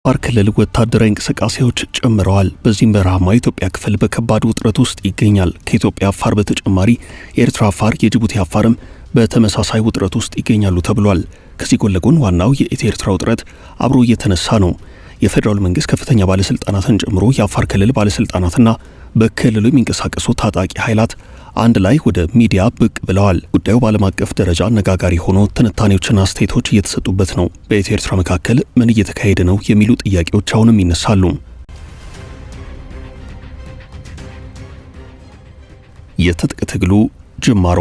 በአፋር ክልል ወታደራዊ እንቅስቃሴዎች ጨምረዋል። በዚህም በረሃማ የኢትዮጵያ ክፍል በከባድ ውጥረት ውስጥ ይገኛል። ከኢትዮጵያ አፋር በተጨማሪ የኤርትራ አፋር፣ የጅቡቲ አፋርም በተመሳሳይ ውጥረት ውስጥ ይገኛሉ ተብሏል። ከዚህ ጎን ለጎን ዋናው የኢትዮ ኤርትራ ውጥረት አብሮ እየተነሳ ነው። የፌዴራል መንግስት ከፍተኛ ባለስልጣናትን ጨምሮ የአፋር ክልል ባለስልጣናትና በክልሉ የሚንቀሳቀሱ ታጣቂ ኃይላት አንድ ላይ ወደ ሚዲያ ብቅ ብለዋል። ጉዳዩ በዓለም አቀፍ ደረጃ አነጋጋሪ ሆኖ ትንታኔዎችና አስተያየቶች እየተሰጡበት ነው። በኢትዮ ኤርትራ መካከል ምን እየተካሄደ ነው የሚሉ ጥያቄዎች አሁንም ይነሳሉ። የትጥቅ ትግሉ ጅማሮ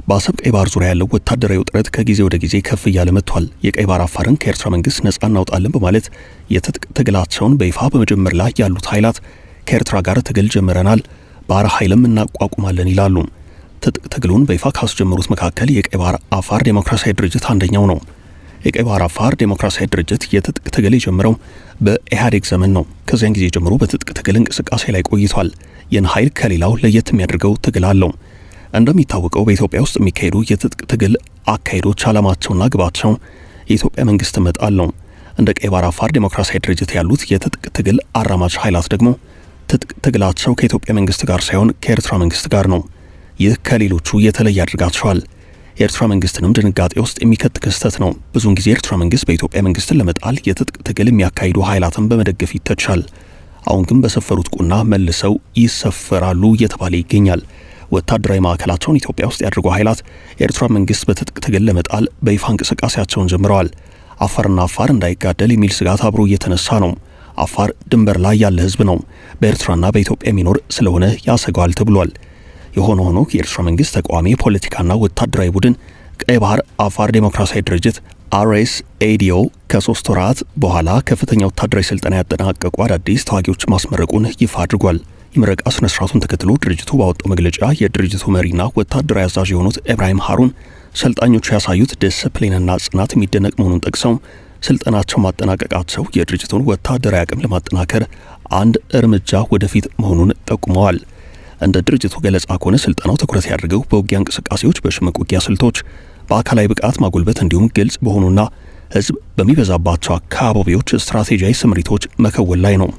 በአሰብ ቀይ ባህር ዙሪያ ያለው ወታደራዊ ውጥረት ከጊዜ ወደ ጊዜ ከፍ እያለ መጥቷል። የቀይ ባህር አፋርን ከኤርትራ መንግስት ነጻ እናውጣለን በማለት የትጥቅ ትግላቸውን በይፋ በመጀመር ላይ ያሉት ኃይላት ከኤርትራ ጋር ትግል ጀምረናል፣ ባህር ኃይልም እናቋቁማለን ይላሉ። ትጥቅ ትግሉን በይፋ ካስጀመሩት መካከል የቀይ ባህር አፋር ዴሞክራሲያዊ ድርጅት አንደኛው ነው። የቀይ ባህር አፋር ዴሞክራሲያዊ ድርጅት የትጥቅ ትግል የጀመረው በኢህአዴግ ዘመን ነው። ከዚያን ጊዜ ጀምሮ በትጥቅ ትግል እንቅስቃሴ ላይ ቆይቷል። ይህን ኃይል ከሌላው ለየት የሚያደርገው ትግል አለው። እንደሚታወቀው በኢትዮጵያ ውስጥ የሚካሄዱ የትጥቅ ትግል አካሄዶች ዓላማቸውና ግባቸው የኢትዮጵያ መንግስት መጣል ነው። እንደ ቀይ ባህር አፋር ዴሞክራሲያዊ ድርጅት ያሉት የትጥቅ ትግል አራማጅ ኃይላት ደግሞ ትጥቅ ትግላቸው ከኢትዮጵያ መንግስት ጋር ሳይሆን ከኤርትራ መንግስት ጋር ነው። ይህ ከሌሎቹ የተለየ ያደርጋቸዋል። የኤርትራ መንግስትንም ድንጋጤ ውስጥ የሚከት ክስተት ነው። ብዙውን ጊዜ የኤርትራ መንግስት በኢትዮጵያ መንግስትን ለመጣል የትጥቅ ትግል የሚያካሂዱ ኃይላትን በመደገፍ ይተቻል። አሁን ግን በሰፈሩት ቁና መልሰው ይሰፈራሉ እየተባለ ይገኛል። ወታደራዊ ማዕከላቸውን ኢትዮጵያ ውስጥ ያደረጉ ኃይላት የኤርትራ መንግስት በትጥቅ ትግል ለመጣል በይፋ እንቅስቃሴያቸውን ጀምረዋል። አፋርና አፋር እንዳይጋደል የሚል ስጋት አብሮ እየተነሳ ነው። አፋር ድንበር ላይ ያለ ህዝብ ነው። በኤርትራና በኢትዮጵያ የሚኖር ስለሆነ ያሰጋዋል ተብሏል። የሆነ ሆኖ የኤርትራ መንግስት ተቃዋሚ ፖለቲካና ወታደራዊ ቡድን ቀይ ባህር አፋር ዴሞክራሲያዊ ድርጅት RSADO ከ3 ወራት በኋላ ከፍተኛ ወታደራዊ ስልጠና ያጠናቀቁ አዳዲስ ተዋጊዎች ማስመረቁን ይፋ አድርጓል። የምረቃ ስነ ስርዓቱን ተከትሎ ድርጅቱ ባወጣው መግለጫ የድርጅቱ መሪና ወታደራዊ አዛዥ የሆኑት ኢብራሂም ሃሩን ሰልጣኞቹ ያሳዩት ዲስፕሊንና ጽናት የሚደነቅ መሆኑን ጠቅሰው ስልጠናቸው ማጠናቀቃቸው የድርጅቱን ወታደራዊ አቅም ለማጠናከር አንድ እርምጃ ወደፊት መሆኑን ጠቁመዋል። እንደ ድርጅቱ ገለጻ ከሆነ ስልጠናው ትኩረት ያደርገው በውጊያ እንቅስቃሴዎች፣ በሽምቅ ውጊያ ስልቶች፣ በአካላዊ ብቃት ማጎልበት እንዲሁም ግልጽ በሆኑና ህዝብ በሚበዛባቸው አካባቢዎች ስትራቴጂያዊ ስምሪቶች መከወል ላይ ነው።